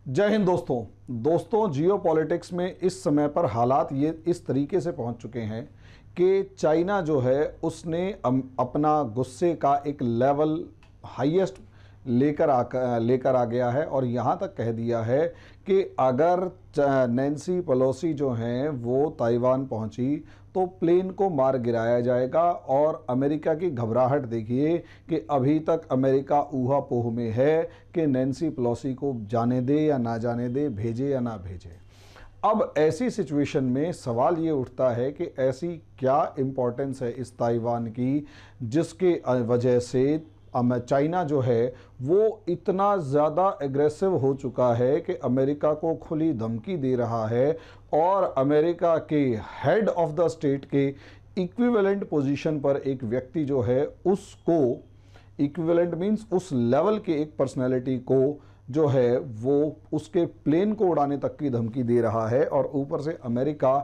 जय हिंद दोस्तों जियो पॉलिटिक्स में इस समय पर हालात ये इस तरीके से पहुंच चुके हैं कि चाइना जो है उसने अपना गुस्से का एक लेवल हाईएस्ट लेकर आ गया है और यहाँ तक कह दिया है कि अगर नैन्सी पेलोसी जो हैं वो ताइवान पहुंची तो प्लेन को मार गिराया जाएगा। और अमेरिका की घबराहट देखिए कि अभी तक अमेरिका ऊहा-पोह में है कि नैन्सी पेलोसी को जाने दे या ना जाने दे, भेजे या ना भेजे। अब ऐसी सिचुएशन में सवाल ये उठता है कि ऐसी क्या इम्पोर्टेंस है इस ताइवान की जिसके वजह से चाइना जो है वो इतना ज़्यादा एग्रेसिव हो चुका है कि अमेरिका को खुली धमकी दे रहा है और अमेरिका के हेड ऑफ द स्टेट के इक्विवेलेंट पोजीशन पर एक व्यक्ति जो है उसको, इक्विवेलेंट मीन्स उस लेवल के एक पर्सनैलिटी को जो है वो उसके प्लेन को उड़ाने तक की धमकी दे रहा है। और ऊपर से अमेरिका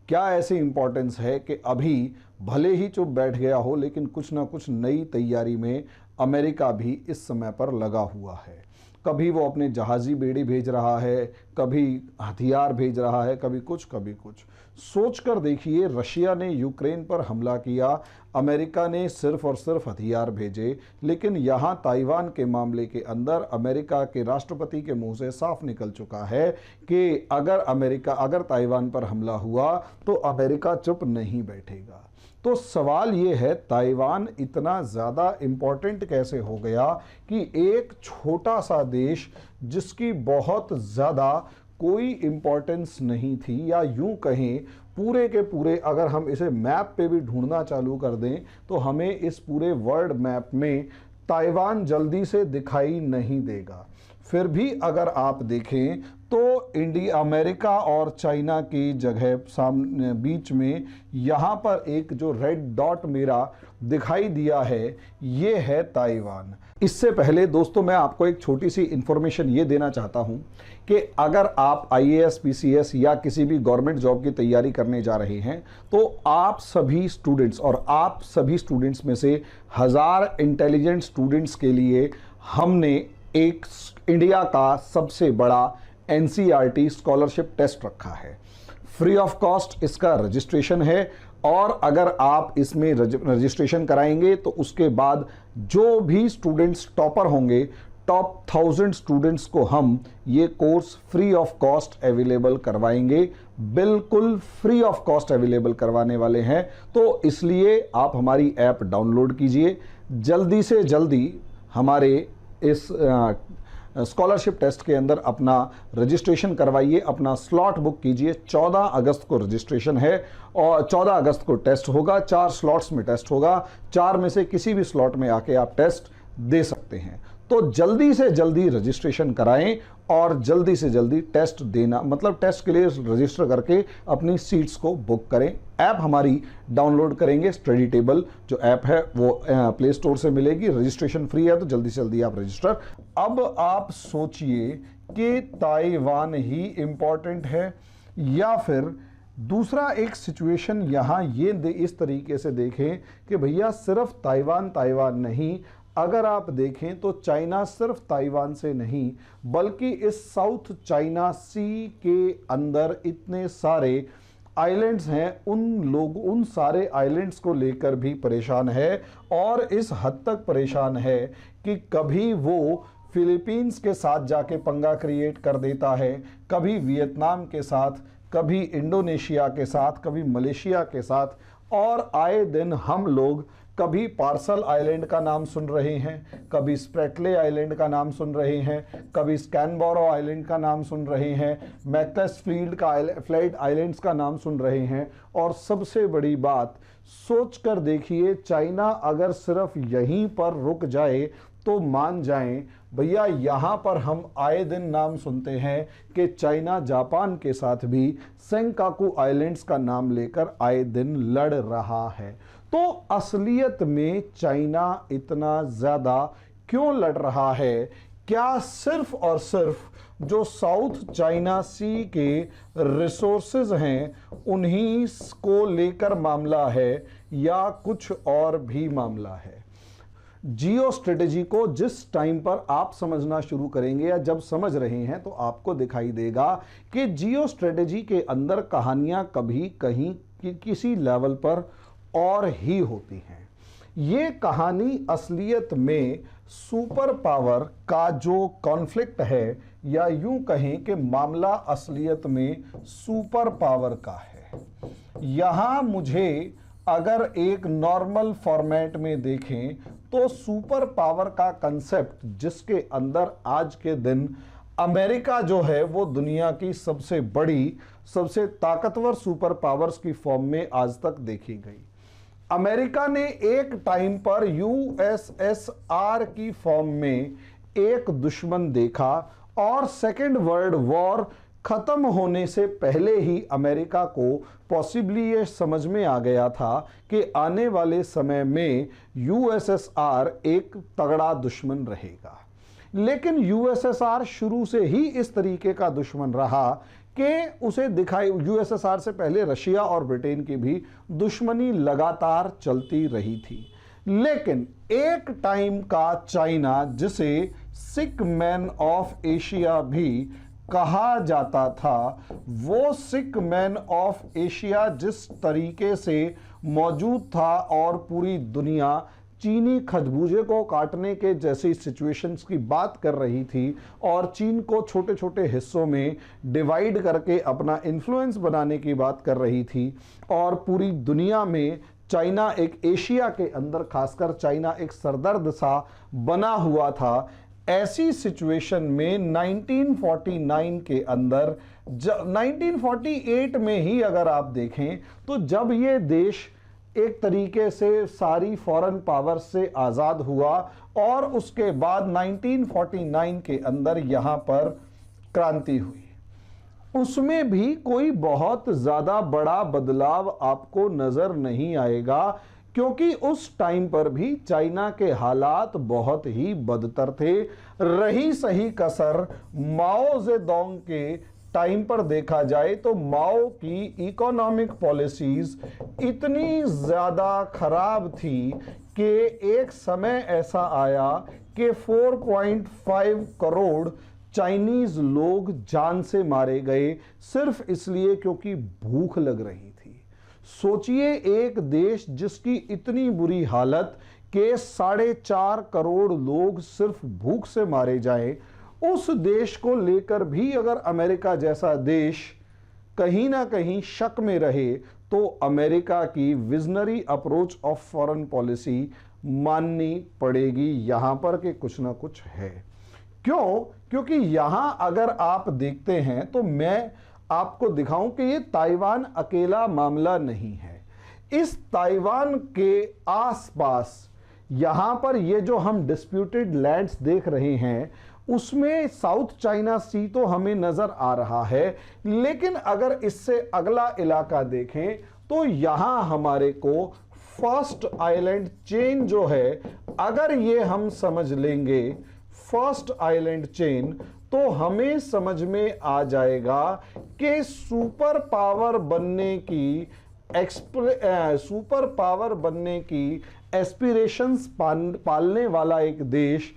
क्या ऐसी इंपॉर्टेंस है कि अभी भले ही चुप बैठ गया हो लेकिन कुछ ना कुछ नई तैयारी में अमेरिका भी इस समय पर लगा हुआ है। कभी वो अपने जहाज़ी बेड़ी भेज रहा है, कभी हथियार भेज रहा है, कभी कुछ सोच कर देखिए। रशिया ने यूक्रेन पर हमला किया, अमेरिका ने सिर्फ और सिर्फ हथियार भेजे, लेकिन यहाँ ताइवान के मामले के अंदर अमेरिका के राष्ट्रपति के मुंह से साफ निकल चुका है कि अगर ताइवान पर हमला हुआ तो अमेरिका चुप नहीं बैठेगा। तो सवाल ये है ताइवान इतना ज़्यादा इम्पोर्टेंट कैसे हो गया कि एक छोटा सा देश जिसकी बहुत ज़्यादा कोई इम्पोर्टेंस नहीं थी, या यूं कहें पूरे के पूरे अगर हम इसे मैप पे भी ढूंढना चालू कर दें तो हमें इस पूरे वर्ल्ड मैप में ताइवान जल्दी से दिखाई नहीं देगा। फिर भी अगर आप देखें तो अमेरिका और चाइना की जगह सामने बीच में यहाँ पर एक जो रेड डॉट मेरा दिखाई दिया है ये है ताइवान। इससे पहले दोस्तों मैं आपको एक छोटी सी इंफॉर्मेशन ये देना चाहता हूँ कि अगर आप IAS, PCS या किसी भी गवर्नमेंट जॉब की तैयारी करने जा रहे हैं तो आप सभी स्टूडेंट्स में से 1000 इंटेलिजेंट स्टूडेंट्स के लिए हमने एक इंडिया का सबसे बड़ा NCERT स्कॉलरशिप टेस्ट रखा है। फ्री ऑफ कॉस्ट इसका रजिस्ट्रेशन है और अगर आप इसमें रजिस्ट्रेशन कराएंगे तो उसके बाद जो भी स्टूडेंट्स टॉपर होंगे, टॉप 1000 स्टूडेंट्स को हम ये course free of cost available करवाएंगे। बिल्कुल फ्री ऑफ कॉस्ट अवेलेबल करवाने वाले हैं। तो इसलिए आप हमारी ऐप डाउनलोड कीजिए, जल्दी से जल्दी हमारे इस स्कॉलरशिप टेस्ट के अंदर अपना रजिस्ट्रेशन करवाइए, अपना स्लॉट बुक कीजिए। 14 अगस्त को रजिस्ट्रेशन है और 14 अगस्त को टेस्ट होगा। 4 स्लॉट्स में टेस्ट होगा, 4 में से किसी भी स्लॉट में आके आप टेस्ट दे सकते हैं। तो जल्दी से जल्दी रजिस्ट्रेशन कराएं और जल्दी से जल्दी टेस्ट देना, मतलब टेस्ट के लिए रजिस्टर करके अपनी सीट्स को बुक करें। ऐप हमारी डाउनलोड करेंगे, स्टडी टेबल जो ऐप है वो प्ले स्टोर से मिलेगी। रजिस्ट्रेशन फ्री है तो जल्दी से जल्दी आप रजिस्टर। अब आप सोचिए कि ताइवान ही इंपॉर्टेंट है या फिर दूसरा एक सिचुएशन यहाँ ये इस तरीके से देखें कि भैया सिर्फ ताइवान नहीं, अगर आप देखें तो चाइना सिर्फ ताइवान से नहीं बल्कि इस साउथ चाइना सी के अंदर इतने सारे आइलैंड्स हैं, उन सारे आइलैंड्स को लेकर भी परेशान है। और इस हद तक परेशान है कि कभी वो फिलीपींस के साथ जाके पंगा क्रिएट कर देता है, कभी वियतनाम के साथ, कभी इंडोनेशिया के साथ, कभी मलेशिया के साथ। और आए दिन हम लोग कभी पार्सल आइलैंड का नाम सुन रहे हैं, कभी स्प्रेटले आइलैंड का नाम सुन रहे हैं, कभी स्कैनबोरो आइलैंड का नाम सुन रहे हैं, मैक्लसफ्लीड आइलैंड्स का नाम सुन रहे हैं। और सबसे बड़ी बात सोच कर देखिए, चाइना अगर सिर्फ यहीं पर रुक जाए तो मान जाएं भैया, यहाँ पर हम आए दिन नाम सुनते हैं कि चाइना जापान के साथ भी सेंकाकू आइलैंड्स का नाम लेकर आए दिन लड़ रहा है। तो असलियत में चाइना इतना ज़्यादा क्यों लड़ रहा है? क्या सिर्फ और सिर्फ जो साउथ चाइना सी के रिसोर्सेज हैं उन्हीं को लेकर मामला है या कुछ और भी मामला है? जियो स्ट्रेटेजी को जिस टाइम पर आप समझना शुरू करेंगे या जब समझ रहे हैं तो आपको दिखाई देगा कि जियो स्ट्रेटेजी के अंदर कहानियां कभी कहीं किसी लेवल पर और ही होती हैं। ये कहानी असलियत में सुपर पावर का जो कॉन्फ्लिक्ट है, या यूं कहें कि मामला असलियत में सुपर पावर का है। यहां मुझे अगर एक नॉर्मल फॉर्मेट में देखें तो सुपर पावर का कंसेप्ट, जिसके अंदर आज के दिन अमेरिका जो है वो दुनिया की सबसे बड़ी, सबसे ताकतवर सुपर पावर्स की फॉर्म में आज तक देखी गई। अमेरिका ने एक टाइम पर यूएसएसआर की फॉर्म में एक दुश्मन देखा और सेकेंड वर्ल्ड वॉर खत्म होने से पहले ही अमेरिका को पॉसिबली ये समझ में आ गया था कि आने वाले समय में यूएसएसआर एक तगड़ा दुश्मन रहेगा। लेकिन यूएसएसआर शुरू से ही इस तरीके का दुश्मन रहा कि उसे दिखाई, यूएसएसआर से पहले रशिया और ब्रिटेन की भी दुश्मनी लगातार चलती रही थी। लेकिन एक टाइम का चाइना, जिसे सिक मैन ऑफ एशिया भी कहा जाता था, वो सिक मैन ऑफ एशिया जिस तरीके से मौजूद था और पूरी दुनिया चीनी खरबूजे को काटने के जैसी सिचुएशंस की बात कर रही थी और चीन को छोटे छोटे हिस्सों में डिवाइड करके अपना इन्फ्लुएंस बनाने की बात कर रही थी, और पूरी दुनिया में चाइना एक, एशिया के अंदर खासकर चाइना एक सरदर्द सा बना हुआ था। ऐसी सिचुएशन में 1949 के अंदर, 1948 में ही अगर आप देखें तो जब ये देश एक तरीके से सारी फॉरेन पावर से आज़ाद हुआ और उसके बाद 1949 के अंदर यहाँ पर क्रांति हुई, उसमें भी कोई बहुत ज़्यादा बड़ा बदलाव आपको नज़र नहीं आएगा, क्योंकि उस टाइम पर भी चाइना के हालात बहुत ही बदतर थे। रही सही कसर माओ जेडोंग के टाइम पर देखा जाए तो माओ की इकोनॉमिक पॉलिसीज इतनी ज़्यादा खराब थी कि एक समय ऐसा आया कि 4.5 करोड़ चाइनीज़ लोग जान से मारे गए सिर्फ इसलिए क्योंकि भूख लग रही थी। सोचिए, एक देश जिसकी इतनी बुरी हालत कि 4.5 करोड़ लोग सिर्फ भूख से मारे जाएं, उस देश को लेकर भी अगर अमेरिका जैसा देश कहीं ना कहीं शक में रहे तो अमेरिका की visionary approach of foreign policy माननी पड़ेगी यहां पर कि कुछ ना कुछ है। क्यों? क्योंकि यहां अगर आप देखते हैं तो मैं आपको दिखाऊं कि ये ताइवान अकेला मामला नहीं है। इस ताइवान के आसपास यहां पर ये जो हम डिस्प्यूटेड लैंड्स देख रहे हैं उसमें साउथ चाइना सी तो हमें नजर आ रहा है, लेकिन अगर इससे अगला इलाका देखें तो यहां हमारे को फर्स्ट आइलैंड चेन जो है, अगर ये हम समझ लेंगे फर्स्ट आइलैंड चेन, तो हमें समझ में आ जाएगा कि सुपर पावर बनने की एस्पिरेशंस पालने वाला एक देश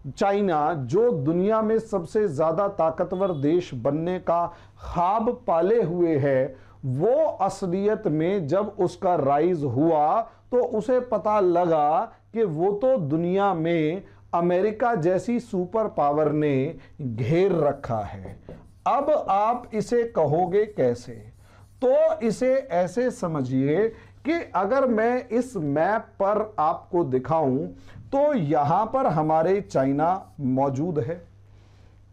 चाइना, जो दुनिया में सबसे ज़्यादा ताकतवर देश बनने का ख्वाब पाले हुए है, वो असलियत में जब उसका राइज हुआ तो उसे पता लगा कि वो तो दुनिया में अमेरिका जैसी सुपर पावर ने घेर रखा है। अब आप इसे कहोगे कैसे? तो इसे ऐसे समझिए कि अगर मैं इस मैप पर आपको दिखाऊं तो यहां पर हमारे चाइना मौजूद है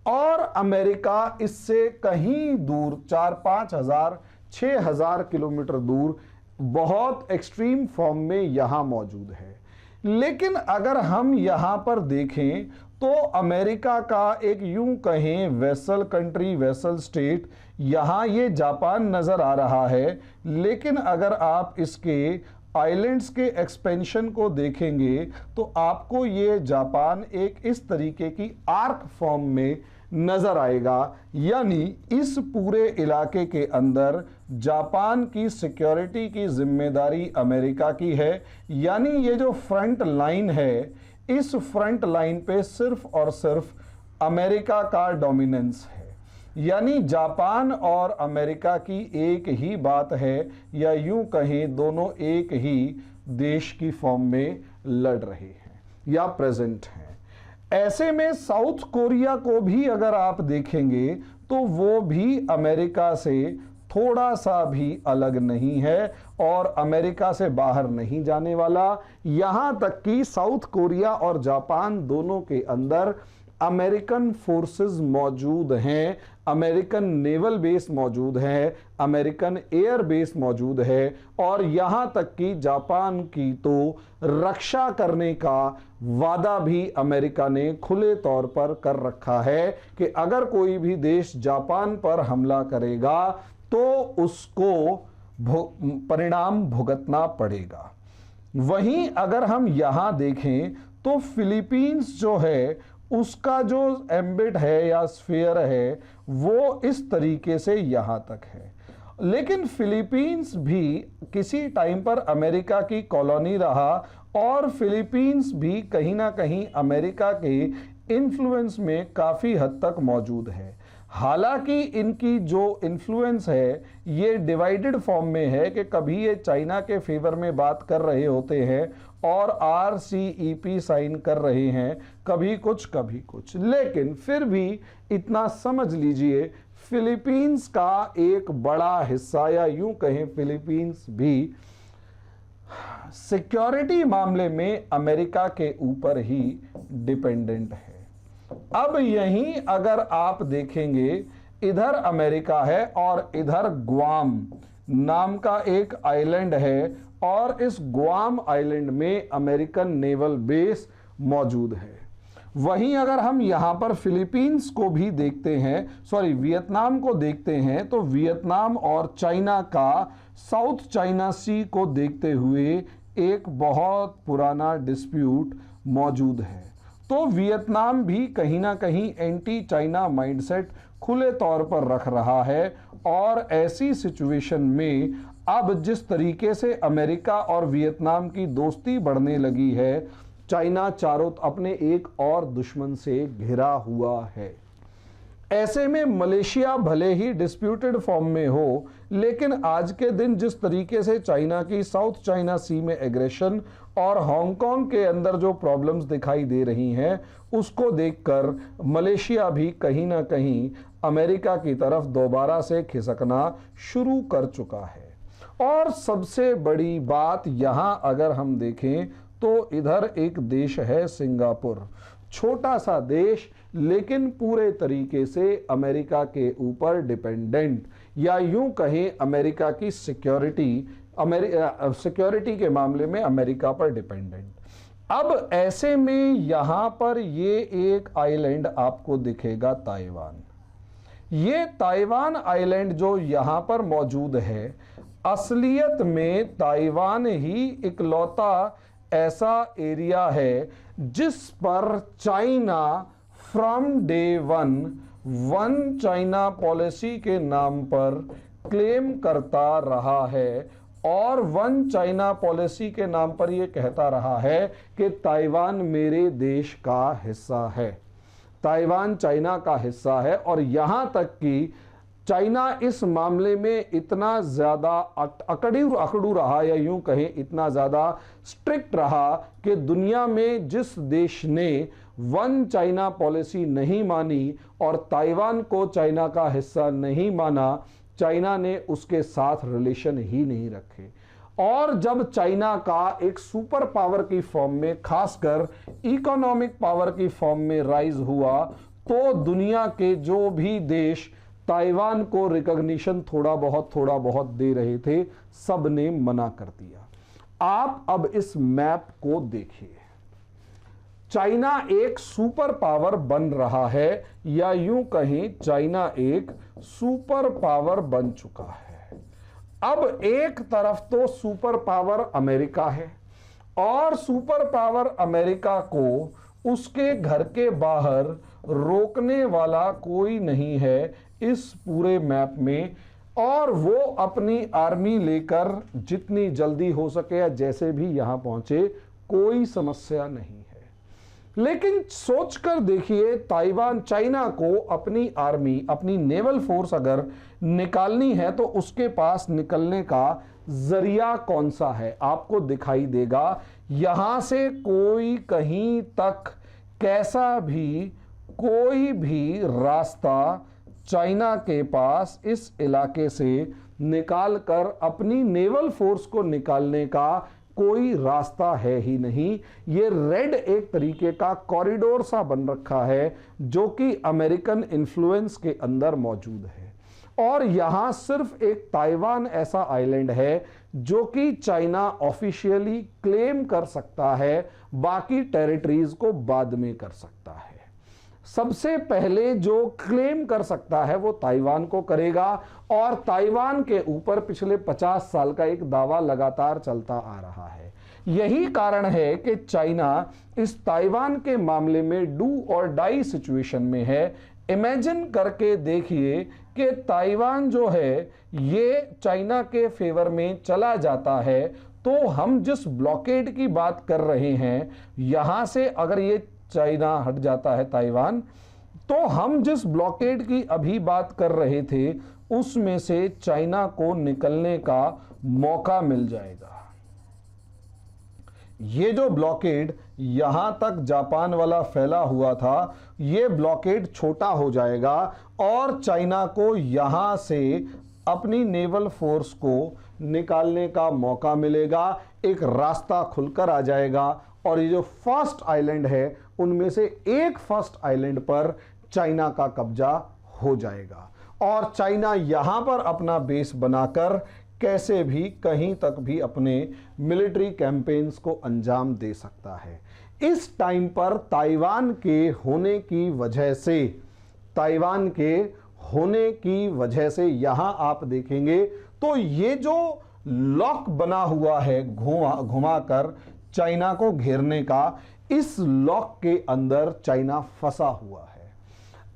और अमेरिका इससे कहीं दूर 4-5 हज़ार 6,000 किलोमीटर दूर बहुत एक्सट्रीम फॉर्म में यहां मौजूद है। लेकिन अगर हम यहां पर देखें तो अमेरिका का एक यूं कहें वेसल कंट्री, वेसल स्टेट, यहां ये जापान नज़र आ रहा है, लेकिन अगर आप इसके आइलैंड्स के एक्सपेंशन को देखेंगे तो आपको ये जापान एक इस तरीके की आर्क फॉर्म में नज़र आएगा। यानी इस पूरे इलाके के अंदर जापान की सिक्योरिटी की जिम्मेदारी अमेरिका की है। यानी ये जो फ्रंट लाइन है इस फ्रंट लाइन पे सिर्फ और सिर्फ अमेरिका का डोमिनेंस है, यानी जापान और अमेरिका की एक ही बात है, या यूं कहें दोनों एक ही देश की फॉर्म में लड़ रहे हैं या प्रेजेंट हैं। ऐसे में साउथ कोरिया को भी अगर आप देखेंगे तो वो भी अमेरिका से थोड़ा सा भी अलग नहीं है और अमेरिका से बाहर नहीं जाने वाला। यहां तक कि साउथ कोरिया और जापान दोनों के अंदर अमेरिकन फोर्सेस मौजूद हैं, अमेरिकन नेवल बेस मौजूद है, अमेरिकन एयर बेस मौजूद है, और यहां तक कि जापान की तो रक्षा करने का वादा भी अमेरिका ने खुले तौर पर कर रखा है कि अगर कोई भी देश जापान पर हमला करेगा तो उसको परिणाम भुगतना पड़ेगा। वहीं अगर हम यहां देखें तो फिलीपींस जो है उसका जो एम्बिट है या स्फीयर है वो इस तरीके से यहां तक है, लेकिन फिलीपींस भी किसी टाइम पर अमेरिका की कॉलोनी रहा और फिलीपींस भी कहीं ना कहीं अमेरिका के इन्फ्लुएंस में काफ़ी हद तक मौजूद है। हालांकि इनकी जो इन्फ्लुएंस है ये डिवाइडेड फॉर्म में है कि कभी ये चाइना के फेवर में बात कर रहे होते हैं और RCEP साइन कर रहे हैं, कभी कुछ, लेकिन फिर भी इतना समझ लीजिए फिलीपींस का एक बड़ा हिस्सा, या यूं कहें फिलीपींस भी सिक्योरिटी मामले में अमेरिका के ऊपर ही डिपेंडेंट है। अब यहीं अगर आप देखेंगे इधर अमेरिका है और इधर ग्वाम नाम का एक आइलैंड है और इस ग्वाम आइलैंड में अमेरिकन नेवल बेस मौजूद है। वहीं अगर हम यहां पर फिलीपींस को भी देखते हैं, वियतनाम को देखते हैं, तो वियतनाम और चाइना का साउथ चाइना सी को देखते हुए एक बहुत पुराना डिस्प्यूट मौजूद है। तो वियतनाम भी कहीं ना कहीं एंटी चाइना माइंडसेट खुले तौर पर रख रहा है और ऐसी सिचुएशन में अब जिस तरीके से अमेरिका और वियतनाम की दोस्ती बढ़ने लगी है, चाइना चारों अपने एक और दुश्मन से घिरा हुआ है। ऐसे में मलेशिया भले ही डिस्प्यूटेड फॉर्म में हो, लेकिन आज के दिन जिस तरीके से चाइना की साउथ चाइना सी में एग्रेशन और हांगकांग के अंदर जो प्रॉब्लम्स दिखाई दे रही हैं, उसको देखकर मलेशिया भी कहीं ना कहीं अमेरिका की तरफ दोबारा से खिसकना शुरू कर चुका है। और सबसे बड़ी बात यहां अगर हम देखें तो इधर एक देश है सिंगापुर, छोटा सा देश लेकिन पूरे तरीके से अमेरिका के ऊपर डिपेंडेंट, या यूं कहें अमेरिका की सिक्योरिटी के मामले में अमेरिका पर डिपेंडेंट। अब ऐसे में यहां पर ये एक आइलैंड आपको दिखेगा ताइवान। ये ताइवान आइलैंड जो यहां पर मौजूद है, असलियत में ताइवान ही इकलौता ऐसा एरिया है जिस पर China from day one China policy के नाम पर क्लेम करता रहा है और वन चाइना पॉलिसी के नाम पर यह कहता रहा है कि ताइवान मेरे देश का हिस्सा है, ताइवान चाइना का हिस्सा है। और यहां तक कि चाइना इस मामले में इतना ज़्यादा अकड़ू रहा, या यूं कहें इतना ज़्यादा स्ट्रिक्ट रहा कि दुनिया में जिस देश ने वन चाइना पॉलिसी नहीं मानी और ताइवान को चाइना का हिस्सा नहीं माना, चाइना ने उसके साथ रिलेशन ही नहीं रखे। और जब चाइना का एक सुपर पावर की फॉर्म में, खासकर इकोनॉमिक पावर की फॉर्म में राइज हुआ, तो दुनिया के जो भी देश ताइवान को रिकॉग्निशन थोड़ा बहुत दे रहे थे, सब ने मना कर दिया। आप अब इस मैप को देखिए, चाइना एक सुपर पावर बन रहा है, या यूं कहें चाइना एक सुपर पावर बन चुका है। अब एक तरफ तो सुपर पावर अमेरिका है और सुपर पावर अमेरिका को उसके घर के बाहर रोकने वाला कोई नहीं है इस पूरे मैप में, और वो अपनी आर्मी लेकर जितनी जल्दी हो सके या जैसे भी यहां पहुंचे, कोई समस्या नहीं है। लेकिन सोचकर देखिए, ताइवान, चाइना को अपनी आर्मी, अपनी नेवल फोर्स अगर निकालनी है तो उसके पास निकलने का जरिया कौन सा है? आपको दिखाई देगा यहां से कोई कहीं तक कैसा भी कोई भी रास्ता चाइना के पास इस इलाके से निकालकर अपनी नेवल फोर्स को निकालने का कोई रास्ता है ही नहीं। ये रेड एक तरीके का कॉरिडोर सा बन रखा है जो कि अमेरिकन इन्फ्लुएंस के अंदर मौजूद है। और यहां सिर्फ एक ताइवान ऐसा आइलैंड है जो कि चाइना ऑफिशियली क्लेम कर सकता है, बाकी टेरिटरीज को बाद में कर सकता है। सबसे पहले जो क्लेम कर सकता है वो ताइवान को करेगा, और ताइवान के ऊपर पिछले 50 साल का एक दावा लगातार चलता आ रहा है। यही कारण है कि चाइना इस ताइवान के मामले में डू और डाई सिचुएशन में है। इमेजिन करके देखिए कि ताइवान जो है ये चाइना के फेवर में चला जाता है, तो हम जिस ब्लॉकेड की बात कर रहे हैं, यहां से अगर ये चाइना हट जाता है ताइवान, तो हम जिस ब्लॉकेड की अभी बात कर रहे थे उसमें से चाइना को निकलने का मौका मिल जाएगा। ये जो ब्लॉकेड यहां तक जापान वाला फैला हुआ था, ये ब्लॉकेड छोटा हो जाएगा और चाइना को यहां से अपनी नेवल फोर्स को निकालने का मौका मिलेगा, एक रास्ता खुलकर आ जाएगा। और ये जो फर्स्ट आइलैंड है उनमें से एक फर्स्ट आइलैंड पर चाइना का कब्जा हो जाएगा, और चाइना यहां पर अपना बेस बनाकर कैसे भी कहीं तक भी अपने मिलिट्री कैंपेन्स को अंजाम दे सकता है। इस टाइम पर ताइवान के होने की वजह से यहां आप देखेंगे तो ये जो लॉक बना हुआ है घुमाकर चाइना को घेरने का, इस लॉक के अंदर चाइना फंसा हुआ है।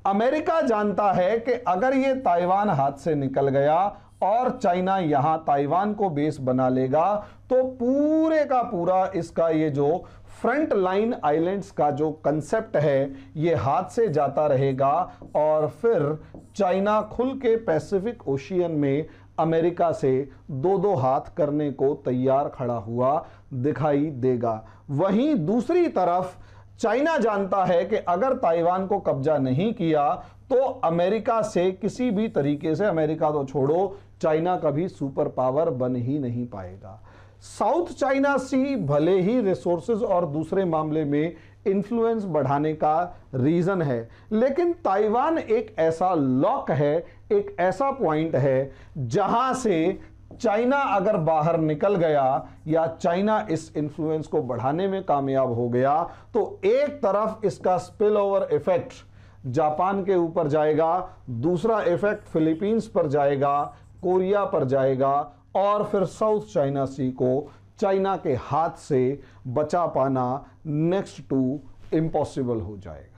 अमेरिका जानता है कि अगर ये ताइवान हाथ से निकल गया और चाइना यहां ताइवान को बेस बना लेगा, तो पूरे का पूरा इसका ये जो फ्रंट लाइन आइलैंड्स का जो कंसेप्ट है ये हाथ से जाता रहेगा, और फिर चाइना खुल के पैसिफिक ओशियन में अमेरिका से दो दो हाथ करने को तैयार खड़ा हुआ दिखाई देगा। वहीं दूसरी तरफ चाइना जानता है कि अगर ताइवान को कब्जा नहीं किया तो अमेरिका से किसी भी तरीके से, अमेरिका तो छोड़ो, चाइना कभी सुपर पावर बन ही नहीं पाएगा। साउथ चाइना सी भले ही रिसोर्सेज और दूसरे मामले में इन्फ्लुएंस बढ़ाने का रीजन है, लेकिन ताइवान एक ऐसा लॉक है, एक ऐसा पॉइंट है जहां से चाइना अगर बाहर निकल गया या चाइना इस इन्फ्लुएंस को बढ़ाने में कामयाब हो गया, तो एक तरफ इसका स्पिल ओवर इफेक्ट जापान के ऊपर जाएगा, दूसरा इफेक्ट फिलीपींस पर जाएगा, कोरिया पर जाएगा, और फिर साउथ चाइना सी को चाइना के हाथ से बचा पाना नेक्स्ट टू इम्पॉसिबल हो जाएगा।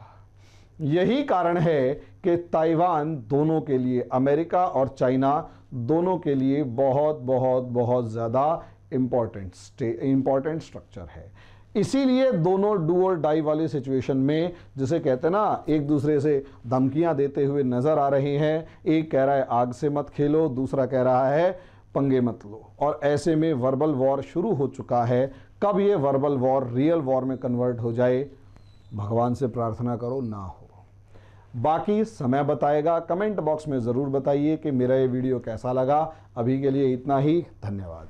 यही कारण है कि ताइवान दोनों के लिए, अमेरिका और चाइना दोनों के लिए बहुत बहुत बहुत ज़्यादा इंपॉर्टेंट स्ट्रक्चर है। इसीलिए दोनों डू और डाई वाली सिचुएशन में, जिसे कहते हैं ना, एक दूसरे से धमकियां देते हुए नजर आ रहे हैं। एक कह रहा है आग से मत खेलो, दूसरा कह रहा है पंगे मत लो, और ऐसे में वर्बल वॉर शुरू हो चुका है। कब ये वर्बल वॉर रियल वॉर में कन्वर्ट हो जाए, भगवान से प्रार्थना करो ना हो। बाकी समय बताएगा। कमेंट बॉक्स में ज़रूर बताइए कि मेरा ये वीडियो कैसा लगा। अभी के लिए इतना ही, धन्यवाद।